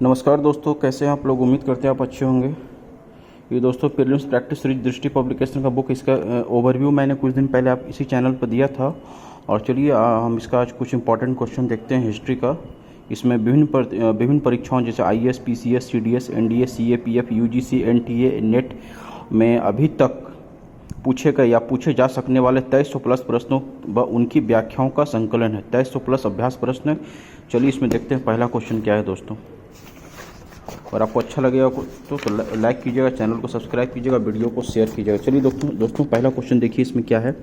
नमस्कार दोस्तों, कैसे हैं आप लोग। उम्मीद करते हैं आप अच्छे होंगे। ये दोस्तों प्रीलिम्स प्रैक्टिस सीरीज दृष्टि पब्लिकेशन का बुक, इसका ओवरव्यू मैंने कुछ दिन पहले आप इसी चैनल पर दिया था। और चलिए हम इसका आज कुछ इंपॉर्टेंट क्वेश्चन देखते हैं हिस्ट्री का। इसमें विभिन्न परीक्षाओं जैसे IAS, PCS, CDS, NDA, CA, PF, UGC, NTA, net में अभी तक पूछे गए या पूछे जा सकने वाले 2300 प्लस प्रश्नों व उनकी व्याख्याओं का संकलन है। 2300 प्लस अभ्यास प्रश्न है। चलिए इसमें देखते हैं पहला क्वेश्चन क्या है दोस्तों। और आपको अच्छा लगेगा तो लाइक कीजिएगा, चैनल को सब्सक्राइब कीजिएगा, वीडियो को शेयर कीजिएगा। चलिए दोस्तों पहला क्वेश्चन देखिए, इसमें क्या है।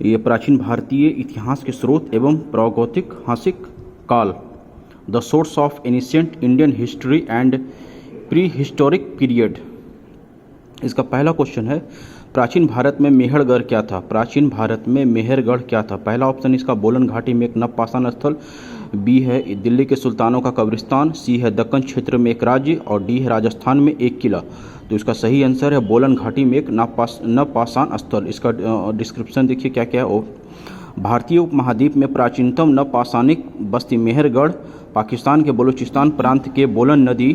ये प्राचीन भारतीय इतिहास के स्रोत एवं प्रागैतिहासिक काल, the source of ancient Indian history and pre historic period. इसका पहला क्वेश्चन है, प्राचीन भारत में मेहरगढ़ क्या था। प्राचीन भारत में मेहरगढ़ क्या था। पहला ऑप्शन इसका बोलन घाटी में एक नवपाषाण स्थल, बी है दिल्ली के सुल्तानों का कब्रिस्तान, सी है दक्कन क्षेत्र में एक राज्य, और डी है राजस्थान में एक किला। तो इसका सही आंसर है बोलन घाटी में एक नवपाषाण स्थल। इसका डिस्क्रिप्शन देखिए क्या क्या है। भारतीय उपमहाद्वीप में प्राचीनतम नवपाषाणिक बस्ती मेहरगढ़ पाकिस्तान के बलूचिस्तान प्रांत के बोलन नदी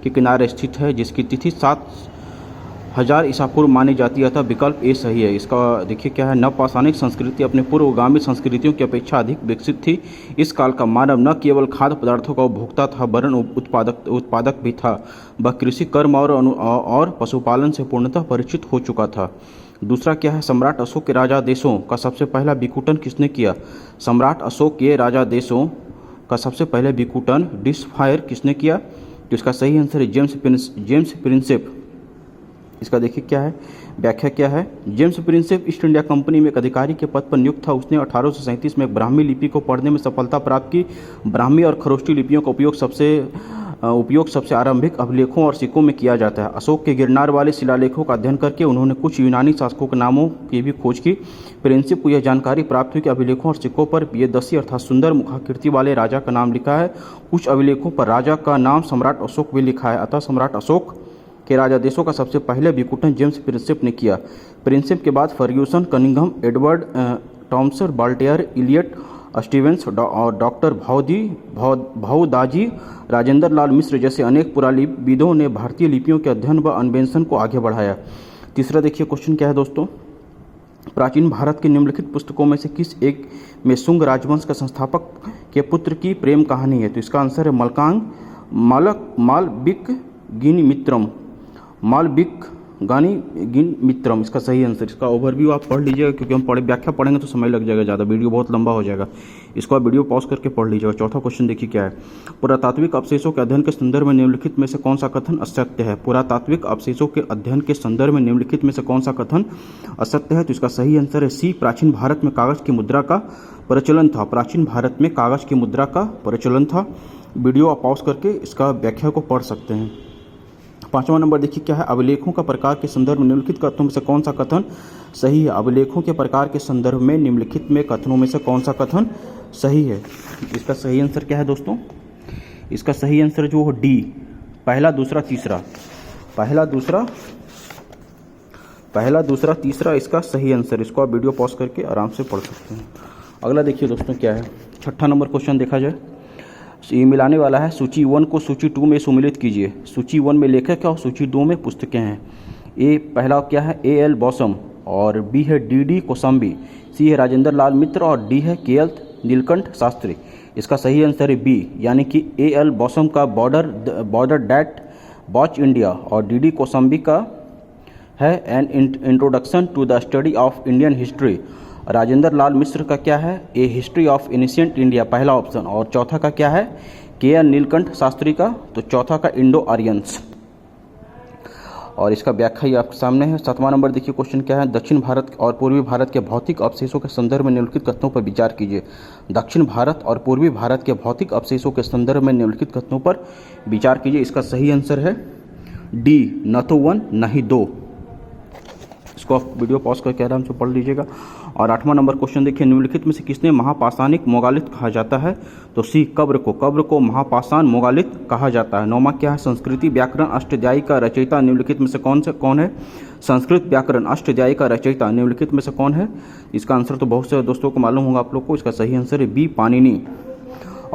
के किनारे स्थित है, जिसकी तिथि 7000 ईसा पूर्व मानी जाती है, अतः विकल्प ए सही है। इसका देखिए क्या है, नवपाषाणिक संस्कृति अपने पूर्वगामी संस्कृतियों की अपेक्षा अधिक विकसित थी। इस काल का मानव न केवल खाद्य पदार्थों का उपभोक्ता था वरन उत्पादक भी था। वह कृषि, कर्म और पशुपालन से पूर्णतः परिचित हो चुका था। दूसरा क्या है, सम्राट अशोक के राजा देशों का सबसे पहला विकूटन किसने किया। सम्राट अशोक के राजा देशों का सबसे पहले विकूटन डिस्फायर किसने किया। तो इसका सही आंसर है जेम्स प्रिंसेप। इसका देखिए क्या है, व्याख्या क्या है। James Prinsep east India company में एक अधिकारी के पद पर नियुक्त था। उसने 1837 में ब्राह्मी लिपि को पढ़ने में सफलता प्राप्त की। ब्राह्मी और खरोष्टी लिपियों का उपयोग सबसे आरंभिक अभिलेखों और सिक्कों में किया जाता है। अशोक के गिरनार वाले शिलालेखों का अध्ययन करके उन्होंने कुछ यूनानी शासकों के नामों की भी खोज की। प्रिंसेप को यह जानकारी प्राप्त हुई कि अभिलेखों और सिक्कों पर प्रियदर्शी अर्थात सुंदर मुखाकृति वाले राजा का नाम लिखा है। कुछ अभिलेखों पर राजा का नाम सम्राट अशोक भी लिखा है, अतः सम्राट अशोक के राजा देशों का सबसे पहले विकूटन जेम्स प्रिंसेप ने किया। प्रिंसेप के बाद फर्ग्यूसन, कनिंघम, एडवर्ड टॉमसन, बाल्टेयर, इलियट, स्टीवेंस और डॉक्टर भाऊदाजी, राजेंद्र लाल मिश्र जैसे अनेक पुरालिपिविदों ने भारतीय लिपियों के अध्ययन व अन्वेषण को आगे बढ़ाया। तीसरा देखिए क्वेश्चन क्या है दोस्तों। प्राचीन भारत की निम्नलिखित पुस्तकों में से किस एक में शुंग राजवंश के संस्थापक के पुत्र की प्रेम कहानी है। तो इसका आंसर है मालविकाग्निमित्रम। इसका सही आंसर। इसका ओवरव्यू आप पढ़ लीजिएगा, क्योंकि हम व्याख्या पढ़ेंगे तो समय लग जाएगा ज़्यादा, वीडियो बहुत लंबा हो जाएगा। इसको आप वीडियो पॉज करके पढ़ लीजिएगा। चौथा क्वेश्चन देखिए क्या है। पुरातात्विक अवशेषों के अध्ययन के संदर्भ में निम्नलिखित में से कौन सा कथन असत्य है। पुरातात्विक अवशेषों के अध्ययन के संदर्भ में निम्नलिखित में से कौन सा कथन असत्य है। तो इसका सही आंसर है सी, प्राचीन भारत में कागज की मुद्रा का प्रचलन था। प्राचीन भारत में कागज की मुद्रा का प्रचलन था। वीडियो आप पॉज करके इसका व्याख्या को पढ़ सकते हैं। पांचवा नंबर देखिए क्या है, अभिलेखों का प्रकार के संदर्भ में निम्नलिखित कथनों में से कौन सा कथन सही है। अभिलेखों के प्रकार के संदर्भ में निम्नलिखित में कथनों में से कौन सा कथन सही है। इसका सही आंसर क्या है दोस्तों। इसका सही आंसर जो है डी, पहला दूसरा तीसरा तीसरा इसका सही आंसर। इसको आप वीडियो पॉज करके आराम से पढ़ सकते हैं। अगला देखिए दोस्तों क्या है, छठा नंबर क्वेश्चन देखा जाए। ये मिलाने वाला है, सूची 1 को सूची 2 में सम्मिलित कीजिए। सूची 1 में लेखक है और सूची 2 में पुस्तकें हैं। ए पहला क्या है, A.L. बॉसम, और बी है D.D. कोसम्बी, सी है राजेंद्र लाल मित्र, और डी है K.L. नीलकंठ शास्त्री। इसका सही आंसर है बी, यानी कि A.L. बॉसम का बॉर्डर डैट वॉच इंडिया, और D.D. कोसम्बी का है an introduction to the study of Indian history. Rajendra Lal Mishra का क्या है, a history of ancient India, पहला ऑप्शन। और चौथा का क्या है, K.L. नीलकंठ शास्त्री का, तो चौथा का इंडो आर्यंस। और इसका व्याख्या ही आपके सामने है। 7वां नंबर देखिए क्वेश्चन क्या है, दक्षिण भारत और पूर्वी भारत के भौतिक अवशेषों के संदर्भ में निम्नलिखित कथनों पर विचार कीजिए। दक्षिण भारत और पूर्वी भारत के भौतिक अवशेषों के संदर्भ में निम्नलिखित कथनों पर विचार कीजिए। इसका सही आंसर है डी, न तो 1 न ही 2। इसको आप वीडियो पॉज करके आराम से पढ़ लीजिएगा। और 8वां नंबर क्वेश्चन देखिए, निम्नलिखित में से किसने महापाषाणिक मोगालित कहा जाता है। तो सी, कब्र को महापाषाण मोगालित कहा जाता है। 9वां क्या है, संस्कृति व्याकरण अष्टध्यायी का रचयिता निम्नलिखित में से कौन है। संस्कृत व्याकरण अष्टध्यायी का रचयिता निम्नलिखित में से कौन है। इसका आंसर तो बहुत से दोस्तों को मालूम होगा आप लोग को। इसका सही आंसर है बी, पाणिनि।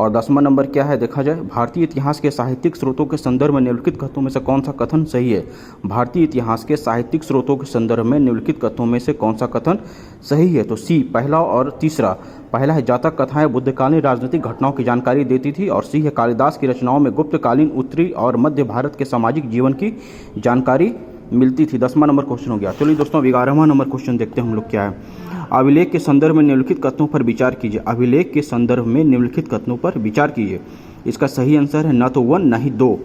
और 10वां नंबर क्या है देखा जाए, भारतीय इतिहास के साहित्यिक स्रोतों के संदर्भ में निम्नलिखित कथनों में से कौन सा कथन सही है। भारतीय इतिहास के साहित्यिक स्रोतों के संदर्भ में निम्नलिखित कथनों में से कौन सा कथन सही है। तो सी पहला और तीसरा। पहला है जातक कथाएं बुद्धकालीन राजनीतिक घटनाओं की जानकारी देती थी, और सी है कालिदास की रचनाओं में गुप्तकालीन उत्तरी और मध्य भारत के सामाजिक जीवन की जानकारी मिलती थी। 10वां नंबर क्वेश्चन हो गया। चलिए दोस्तों 11वां नंबर क्वेश्चन देखते हैं हम लोग क्या है। अभिलेख के संदर्भ में निम्नलिखित कथनों पर विचार कीजिए। अभिलेख के संदर्भ में निम्नलिखित कथनों पर विचार कीजिए। इसका सही आंसर है न तो 1 न ही 2।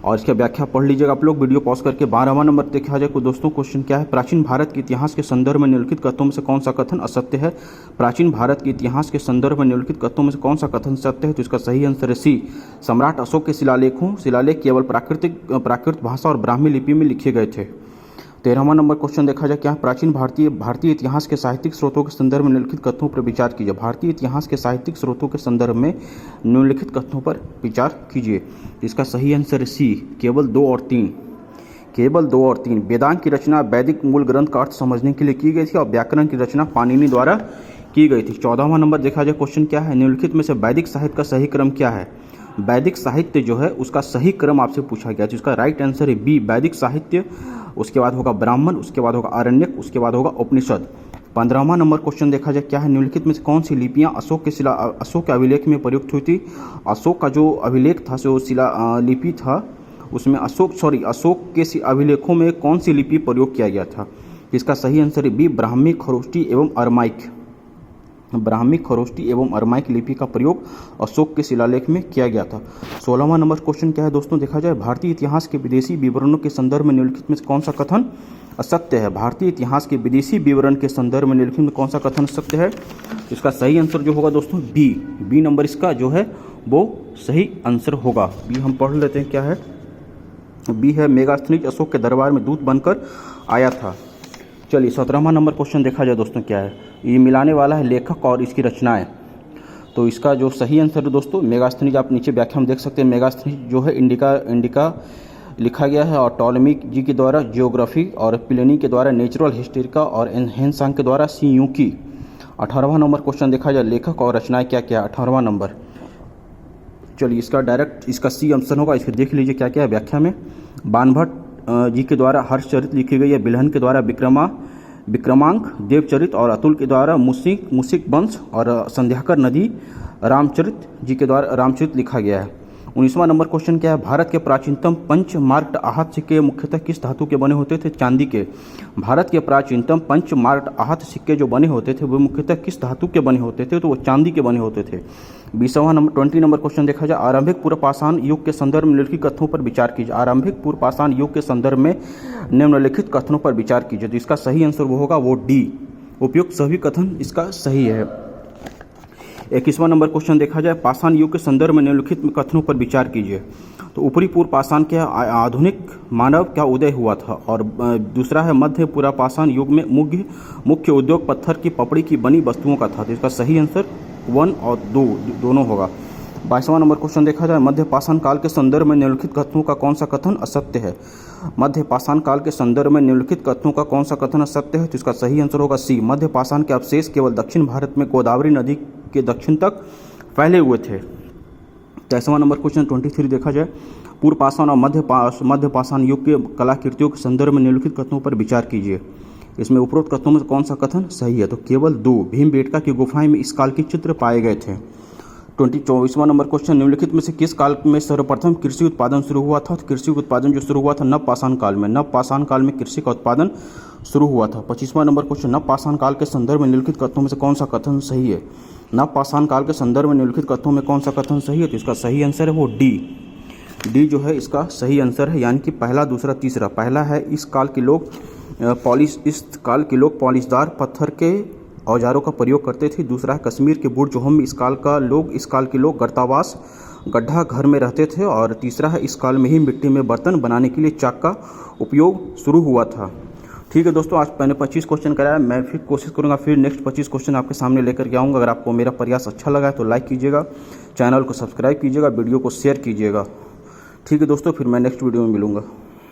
और इसका व्याख्या पढ़ लीजिएगा आप लोग वीडियो पॉज करके। 12वां नंबर देखा जाए दोस्तों क्वेश्चन क्या है, प्राचीन भारत के इतिहास के संदर्भ में निम्नलिखित कथनों में से कौन सा कथन असत्य है। प्राचीन भारत के इतिहास के संदर्भ में निम्नलिखित कथनों में से कौन सा कथन सत्य है। तो इसका सही आंसर है सी, सम्राट अशोक के शिलालेख केवल प्राकृत भाषा और ब्राह्मी लिपि में लिखे गए थे। 13वां नंबर क्वेश्चन देखा जाए क्या है, प्राचीन भारतीय इतिहास के साहित्यिक स्रोतों के संदर्भ में निम्नलिखित कथनों पर विचार कीजिए। भारतीय इतिहास के साहित्यिक स्रोतों के संदर्भ में निम्नलिखित कथनों पर विचार कीजिए। इसका सही आंसर है सी, केवल 2 और 3। केवल 2 और 3। वेदांत की रचना वैदिक मूल ग्रंथ का अर्थ समझने के लिए की गई थी, और व्याकरण की रचना पाणिनि द्वारा की गई थी। 14वां नंबर देखा जाए क्वेश्चन क्या है, निम्नलिखित में से वैदिक साहित्य का सही क्रम क्या है। वैदिक साहित्य जो है उसका सही क्रम आपसे पूछा गया, जिसका राइट आंसर है बी, वैदिक साहित्य, उसके बाद होगा ब्राह्मण, उसके बाद होगा आरण्यक, उसके बाद होगा उपनिषद। 15वां नंबर क्वेश्चन देखा जाए क्या है, निम्नलिखित में से कौन सी लिपियां अशोक के अभिलेख में प्रयुक्त हुई थी। अशोक का जो अभिलेख था, जो शिला लिपि था, उसमें अशोक के अभिलेखों में कौन सी लिपि प्रयोग किया गया था। इसका सही आंसर है बी, ब्राह्मी, खरोष्टी एवं अरमाइक। ब्राह्मी, खरोष्टी एवं अरमाइक लिपि का प्रयोग अशोक के शिलालेख में किया गया था। 16वां नंबर क्वेश्चन क्या है दोस्तों देखा जाए, भारतीय इतिहास के विदेशी विवरणों के संदर्भ में निम्नलिखित में कौन सा कथन असत्य है। भारतीय इतिहास के विदेशी विवरण के संदर्भ में निम्नलिखित में कौन सा कथन सत्य है। इसका सही आंसर जो होगा दोस्तों बी नंबर इसका जो है वो सही आंसर होगा। बी हम पढ़ लेते हैं क्या है। बी है मेगास्थनीज अशोक के दरबार में दूत बनकर आया था। चलिए 17वां नंबर क्वेश्चन देखा जाए दोस्तों क्या है, ये मिलाने वाला है लेखक और इसकी रचनाएं। तो इसका जो सही आंसर है दोस्तों मेगास्थनीज, आप नीचे व्याख्या में देख सकते हैं। मेगास्थनीज जो है इंडिका लिखा गया है, और टॉलेमी जी के द्वारा जियोग्राफी, और प्लिनी के द्वारा नेचुरल हिस्ट्री और हेनसांग के द्वारा सियूकी। 18वां नंबर क्वेश्चन देखा जाए, लेखक और रचनाएं क्या क्या। 18वां नंबर चलिए इसका डायरेक्ट इसका सी आंसर होगा। इसको देख लीजिए क्या क्या है व्याख्या में। बाणभट्ट जी के द्वारा हर्षचरित लिखी गई है, बिल्हन के द्वारा विक्रमांक देवचरित, और अतुल के द्वारा मुसिक वंश, और संध्याकर नदी रामचरित जी के द्वारा रामचरित लिखा गया है। 19वां नंबर क्वेश्चन क्या है, भारत के प्राचीनतम पंच मार्क्ड आहत सिक्के मुख्यतः किस धातु के बने होते थे। चांदी के। भारत के प्राचीनतम पंच मार्क्ड आहत सिक्के जो बने होते थे वो मुख्यतः किस धातु के बने होते थे, तो वो चांदी के बने होते थे। 20वां नंबर क्वेश्चन देखा जाए, आरंभिक पूर्व पाषाण युग के संदर्भ में निम्नलिखित कथनों पर विचार कीजिए। आरंभिक पूर्व पाषाण युग के संदर्भ में निम्नलिखित कथनों पर विचार कीजिए। तो इसका सही आंसर वो होगा वो डी, उपयुक्त सभी कथन इसका सही है। 21वां नंबर क्वेश्चन देखा जाए, पाषाण युग के संदर्भ में निम्नलिखित कथनों पर विचार कीजिए। तो ऊपरी पूर्व पाषाण के आधुनिक मानव का उदय हुआ था, और दूसरा है मध्य पूर्व पाषाण युग में मुख्य उद्योग पत्थर की पपड़ी की बनी वस्तुओं का था। तो इसका सही आंसर 1 और 2 दोनों होगा। 22वां नंबर क्वेश्चन देखा जाए, मध्य पाषाण काल के संदर्भ में निम्नलिखित कथनों का कौन सा कथन असत्य है। मध्य पाषाण काल के संदर्भ में निम्नलिखित कथनों का कौन सा कथन असत्य है। तो इसका सही आंसर होगा सी, मध्य पाषाण के अवशेष केवल दक्षिण भारत में गोदावरी नदी के दक्षिण तक फैले हुए थे। 23वां नंबर क्वेश्चन 23 देखा जाए, पूर्व पाषाण और मध्य पाषाण युग के कलाकृतियों के संदर्भ में निम्नलिखित कथनों पर विचार कीजिए। इसमें उपरोक्त कथनों में कौन सा कथन सही है। तो केवल 2, भीमबेटका की गुफाएं में इस काल के चित्र पाए गए थे। 24वां नंबर क्वेश्चन, निम्नलिखित में से किस काल में सर्वप्रथम कृषि उत्पादन शुरू हुआ था। तो कृषि उत्पादन जो शुरू हुआ था नव पाषाण काल में। नव पाषाण काल में कृषि का उत्पादन शुरू हुआ था। 25वां नंबर क्वेश्चन, नव पाषाण काल के संदर्भ में निम्नलिखित कथनों में से कौन सा कथन सही है। नव पाषाण काल के संदर्भ में निम्नलिखित कथनों में कौन सा कथन सही है। तो इसका सही आंसर है वो डी जो है इसका सही आंसर है, यानी कि पहला, दूसरा, तीसरा। पहला है इस काल के लोग पॉलिशदार पत्थर के औजारों का प्रयोग करते थे। दूसरा है कश्मीर के बुर्ज में इस काल के लोग गर्तावास गड्ढा घर में रहते थे। और तीसरा है इस काल में ही मिट्टी में बर्तन बनाने के लिए चाक का उपयोग शुरू हुआ था। ठीक है दोस्तों, आज मैंने 25 क्वेश्चन कराया। मैं फिर कोशिश करूंगा फिर नेक्स्ट 25 क्वेश्चन आपके सामने लेकर के आऊँगा। अगर आपको मेरा प्रयास अच्छा लगा है तो लाइक कीजिएगा, चैनल को सब्सक्राइब कीजिएगा, वीडियो को शेयर कीजिएगा। ठीक है दोस्तों, फिर मैं नेक्स्ट वीडियो में मिलूँगा।